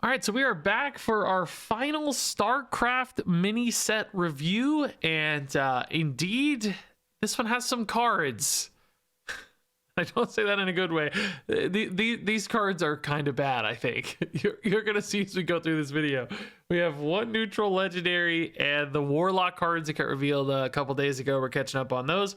All right, so we are back for our final StarCraft mini set review, and indeed, this one has some cards. I don't say that in a good way. These cards are kind of bad, I think. You're going to see as we go through this video. We have one neutral legendary, and the Warlock cards that got revealed a couple days ago. We're catching up on those.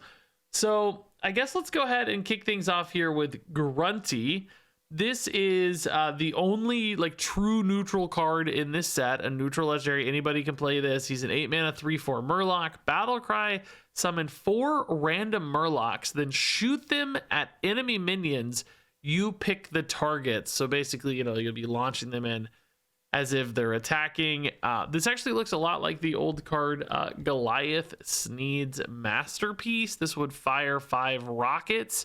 So I guess let's go ahead and kick things off here with Grunty. This is the only like true neutral card in this set, a neutral legendary. Anybody can play this. He's an 8-mana 3/4 Murloc. Battle cry, summon 4 random Murlocs, then shoot them at enemy minions. You pick the targets. So basically, you know, you'll be launching them in as if they're attacking. This actually looks a lot like the old card Goliath Sneed's Masterpiece. This would fire 5 rockets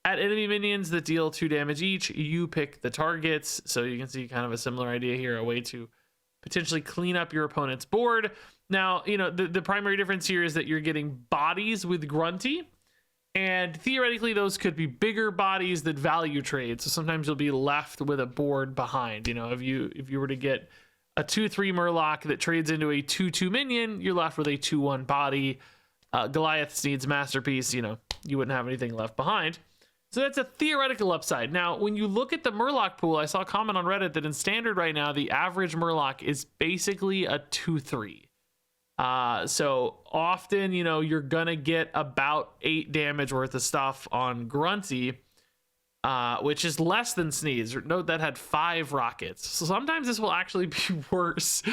at enemy minions that deal 2 damage each. You pick the targets. So you can see kind of a similar idea here, a way to potentially clean up your opponent's board. Now, you know, the primary difference here is that you're getting bodies with Grunty, and theoretically those could be bigger bodies that value trade. So sometimes you'll be left with a board behind. You know, if you were to get a 2/3 Murloc that trades into a 2/2 minion, you're left with a 2/1 body. Goliath Sneed's Masterpiece, you know, you wouldn't have anything left behind. So that's a theoretical upside. Now, when you look at the Murloc pool, I saw a comment on Reddit that in standard right now, the average Murloc is basically a 2/3. So often, you know, you're gonna get about 8 damage worth of stuff on Grunty, which is less than Sneed's. Note that had 5 rockets. So sometimes this will actually be worse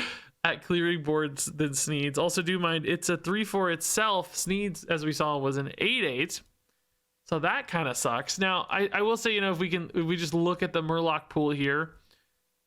at clearing boards than Sneed's. Also, do mind, it's a 3/4 itself. Sneed's, as we saw, was an 8/8. So that kind of sucks. Now, I will say, you know, if we just look at the Murloc pool here,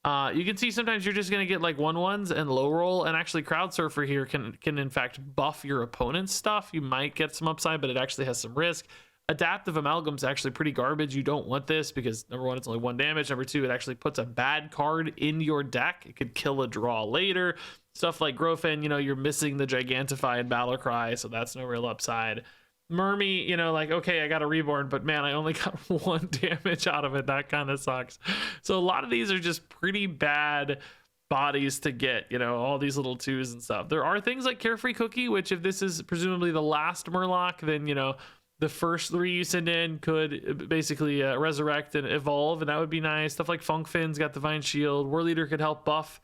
you can see sometimes you're just going to get like 1/1s and low roll, and actually Crowd Surfer here can in fact buff your opponent's stuff. You might get some upside, but it actually has some risk. Adaptive Amalgam is actually pretty garbage. You don't want this because number 1, it's only 1 damage. Number 2, it actually puts a bad card in your deck. It could kill a draw later. Stuff like Grofen, you know, you're missing the Gigantify and Battle Cry, so that's no real upside. Murmy, you know, like, okay, I got a reborn, but man, I only got 1 damage out of it. That kind of sucks. So a lot of these are just pretty bad bodies to get, you know, all these little 2s and stuff. There are things like Carefree Cookie, which if this is presumably the last Murloc, then, you know, the first 3 you send in could basically resurrect and evolve, and that would be nice. Stuff like Funk Finn's got Divine Shield. War Leader could help buff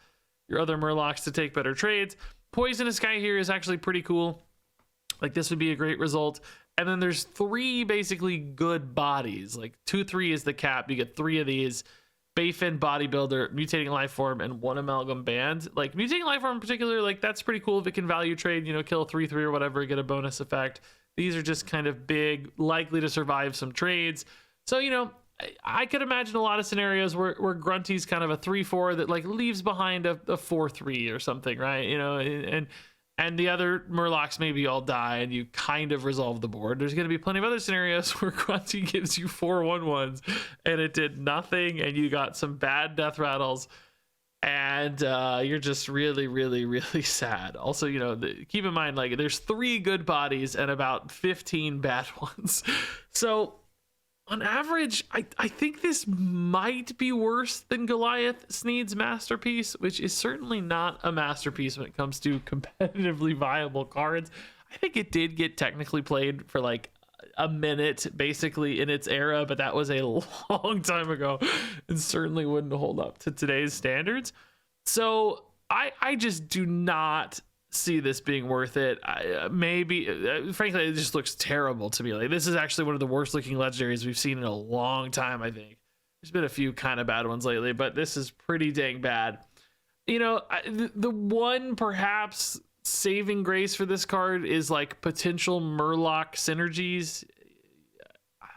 your other Murlocs to take better trades. Poisonous Guy here is actually pretty cool. Like, this would be a great result. And then there's 3 basically good bodies. Like 2/3 is the cap. You get 3 of these. Bayfin, Bodybuilder, Mutating Lifeform, and 1 Amalgam Band. Like Mutating Lifeform in particular, like that's pretty cool if it can value trade, you know, kill 3/3 or whatever, get a bonus effect. These are just kind of big, likely to survive some trades. So, you know, I could imagine a lot of scenarios where Grunty's kind of a 3/4 that like leaves behind a 4/3 or something, right? You know, and the other Murlocs maybe all die and you kind of resolve the board. There's going to be plenty of other scenarios where Grunty gives you 4 1/1s and it did nothing, and you got some bad death rattles, and you're just really, really, really sad. Also, you know, keep in mind, like, there's 3 good bodies and about 15 bad ones. So on average, I think this might be worse than Goliath Sneed's Masterpiece, which is certainly not a masterpiece when it comes to competitively viable cards. I think it did get technically played for like a minute basically in its era, but that was a long time ago and certainly wouldn't hold up to today's standards. So I just do not see this being worth it. Frankly, it just looks terrible to me. Like, this is actually one of the worst looking legendaries we've seen in a long time. I think there's been a few kind of bad ones lately, but this is pretty dang bad. You know, the one perhaps saving grace for this card is like potential Murloc synergies.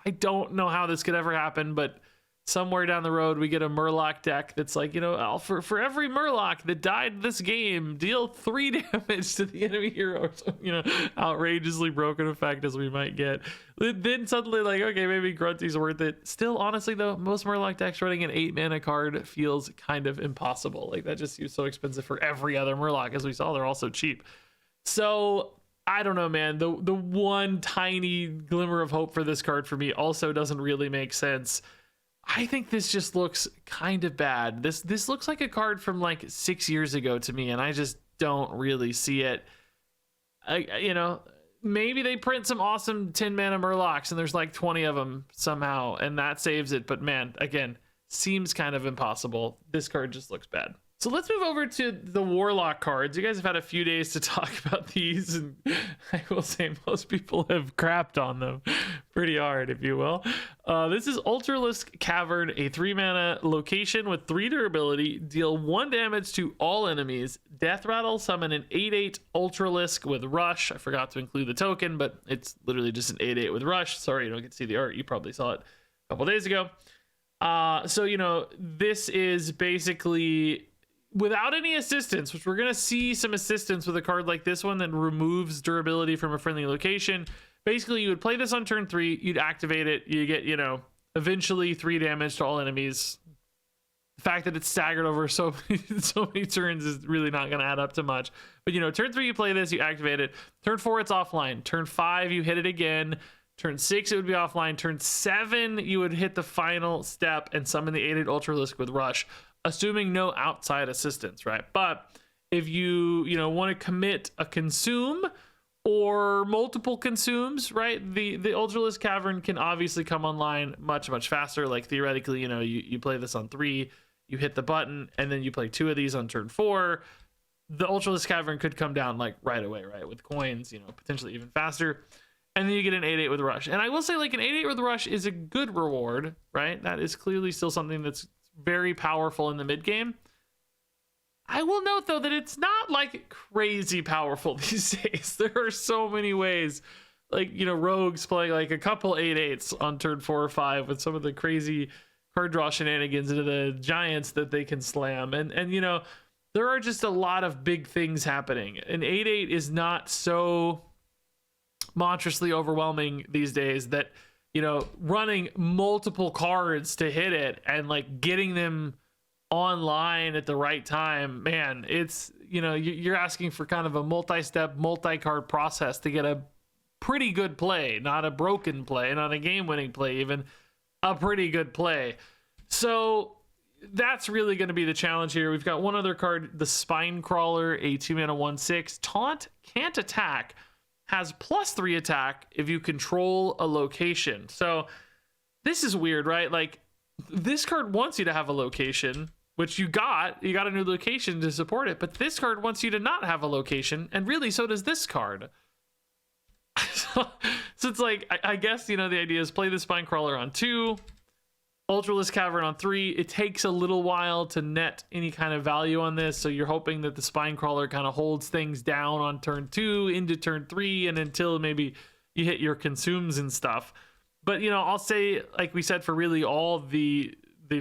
I don't know how this could ever happen, but somewhere down the road we get a Murloc deck that's like, you know, for every Murloc that died this game, deal 3 damage to the enemy hero, or some, you know, outrageously broken effect as we might get. Then suddenly, like, okay, maybe Grunty's worth it. Still, honestly though, most Murloc decks running an 8-mana card feels kind of impossible. Like, that just seems so expensive for every other Murloc. As we saw, they're also cheap. So I don't know, man. The one tiny glimmer of hope for this card for me also doesn't really make sense. I think this just looks kind of bad. This looks like a card from like 6 years ago to me, and I just don't really see it. You know, maybe they print some awesome 10 mana Murlocs and there's like 20 of them somehow, and that saves it. But man, again, seems kind of impossible. This card just looks bad. So let's move over to the Warlock cards. You guys have had a few days to talk about these, and I will say most people have crapped on them pretty hard, if you will. This is Ultralisk Cavern, a 3-mana location with 3 durability. Deal 1 damage to all enemies. Death Rattle, summon an 8/8 Ultralisk with Rush. I forgot to include the token, but it's literally just an 8/8 with Rush. Sorry, you don't get to see the art. You probably saw it a couple days ago. So, you know, this is basically without any assistance, which we're going to see some assistance with a card like this one that removes durability from a friendly location. Basically, you would play this on turn 3, you'd activate it, you get, you know, eventually 3 damage to all enemies. The fact that it's staggered over so many turns is really not going to add up to much. But, you know, turn 3, you play this, you activate it. Turn 4, it's offline. Turn 5, you hit it again. Turn 6, it would be offline. Turn 7, you would hit the final step and summon the 8/8 Ultralisk with Rush, assuming no outside assistance, right? But if you want to commit a consume or multiple consumes, right? The Ultralisk Cavern can obviously come online much faster. Like theoretically, you know, you play this on 3, you hit the button, and then you play 2 of these on turn 4. The Ultralisk Cavern could come down like right away, right? With coins, you know, potentially even faster. And then you get an 8/8 with Rush. And I will say, like, an 8/8 with Rush is a good reward, right? That is clearly still something that's very powerful in the mid game. I will note though that it's not like crazy powerful these days. There are so many ways, like, you know, rogues playing like a couple 8/8s on turn 4 or 5 with some of the crazy card draw shenanigans into the giants that they can slam. And you know, there are just a lot of big things happening. An 8/8 is not so monstrously overwhelming these days that, you know, running multiple cards to hit it and like getting them online at the right time, man, it's, you know, you're asking for kind of a multi-step, multi-card process to get a pretty good play, not a broken play, not a game-winning play, even a pretty good play. So that's really going to be the challenge here. We've got one other card, the Spine Crawler, a 2-mana 1/6. Taunt, can't attack, has +3 attack if you control a location. So this is weird, right? Like, this card wants you to have a location, which you got a new location to support it, but this card wants you to not have a location, and really so does this card. So it's like, I guess, you know, the idea is play the Spine Crawler on 2, Ultralisk Cavern on 3. It takes a little while to net any kind of value on this, so you're hoping that the Spine Crawler kind of holds things down on turn 2 into turn 3 and until maybe you hit your consumes and stuff. But, you know, I'll say, like we said, for really all the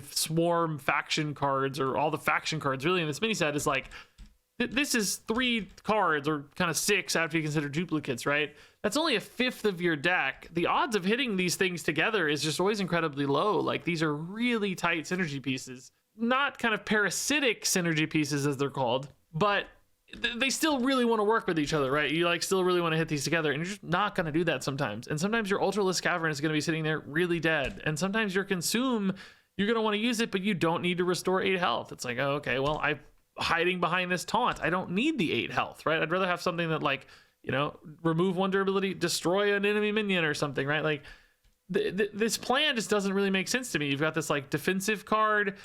swarm faction cards, or all the faction cards really in this mini set, is like, this is 3 cards, or kind of 6 after you consider duplicates, right? That's only a fifth of your deck. The odds of hitting these things together is just always incredibly low. Like, these are really tight synergy pieces, not kind of parasitic synergy pieces as they're called, but they still really want to work with each other, right? You like still really want to hit these together, and you're just not going to do that sometimes. And sometimes your Ultralisk Cavern is going to be sitting there really dead, and sometimes your consume, you're going to want to use it, but you don't need to restore 8 health. It's like, oh, okay, well, I'm hiding behind this taunt. I don't need the 8 health, right? I'd rather have something that, like, you know, remove 1 durability, destroy an enemy minion or something, right? Like, this plan just doesn't really make sense to me. You've got this like defensive card,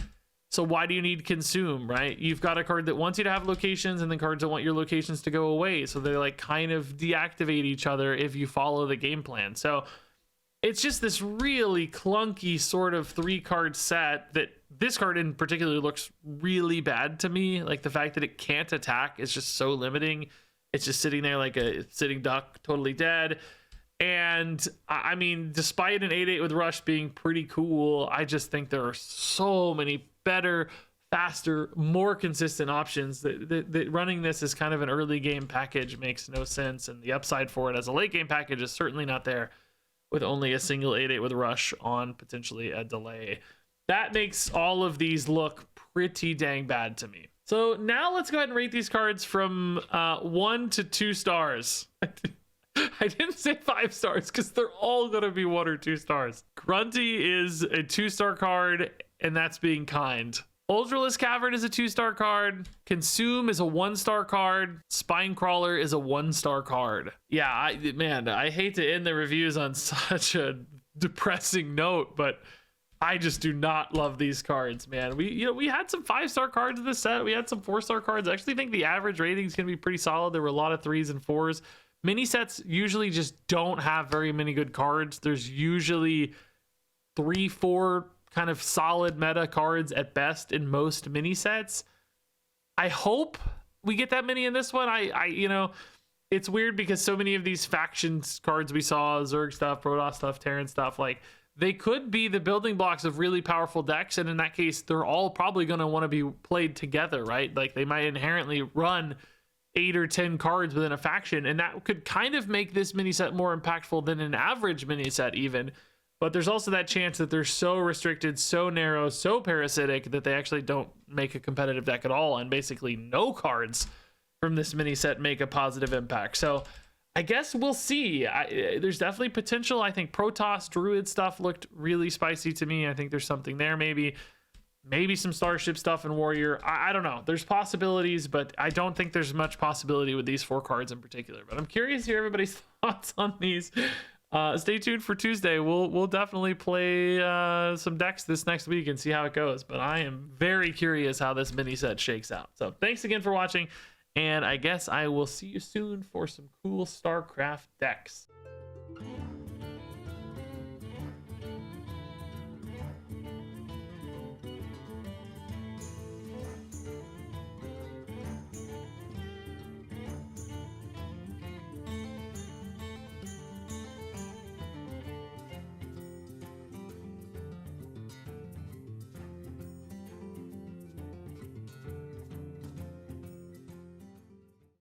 so why do you need consume, right? You've got a card that wants you to have locations, and then cards that want your locations to go away, so they like kind of deactivate each other if you follow the game plan. So it's just this really clunky sort of 3-card set that this card in particular looks really bad to me. Like, the fact that it can't attack is just so limiting. It's just sitting there like a sitting duck, totally dead. And I mean, despite an 8/8 with Rush being pretty cool, I just think there are so many better, faster, more consistent options that running this as kind of an early game package makes no sense. And the upside for it as a late game package is certainly not there with only a single 8/8 with Rush on potentially a delay. That makes all of these look pretty dang bad to me. So now let's go ahead and rate these cards from 1 to 2 stars. I didn't say 5 stars because they're all going to be 1 or 2 stars. Grunty is a 2-star card, and that's being kind. Ultralisk Cavern is a 2-star card. Consume is a 1-star card. Spinecrawler is a 1-star card. Yeah, I hate to end the reviews on such a depressing note, but I just do not love these cards, man. We had some 5-star cards in this set. We had some 4-star cards. I actually think the average rating is going to be pretty solid. There were a lot of 3s and 4s. Mini sets usually just don't have very many good cards. There's usually 3-4 kind of solid meta cards at best in most mini sets. I hope we get that many in this one. It's weird because so many of these factions cards we saw, Zerg stuff, Protoss stuff, Terran stuff, like they could be the building blocks of really powerful decks, and in that case they're all probably going to want to be played together, right? Like they might inherently run 8 or 10 cards within a faction, and that could kind of make this mini set more impactful than an average mini set even. But there's also that chance that they're so restricted, so narrow, so parasitic that they actually don't make a competitive deck at all, and basically no cards from this mini set make a positive impact. So I guess we'll see. There's definitely potential. I think Protoss Druid stuff looked really spicy to me. I think there's something there. Maybe some Starship stuff in Warrior. I don't know. There's possibilities, but I don't think there's much possibility with these 4 cards in particular. But I'm curious to hear everybody's thoughts on these. Stay tuned for Tuesday. We'll definitely play some decks this next week and see how it goes. But I am very curious how this mini set shakes out. So thanks again for watching, and I guess I will see you soon for some cool StarCraft decks.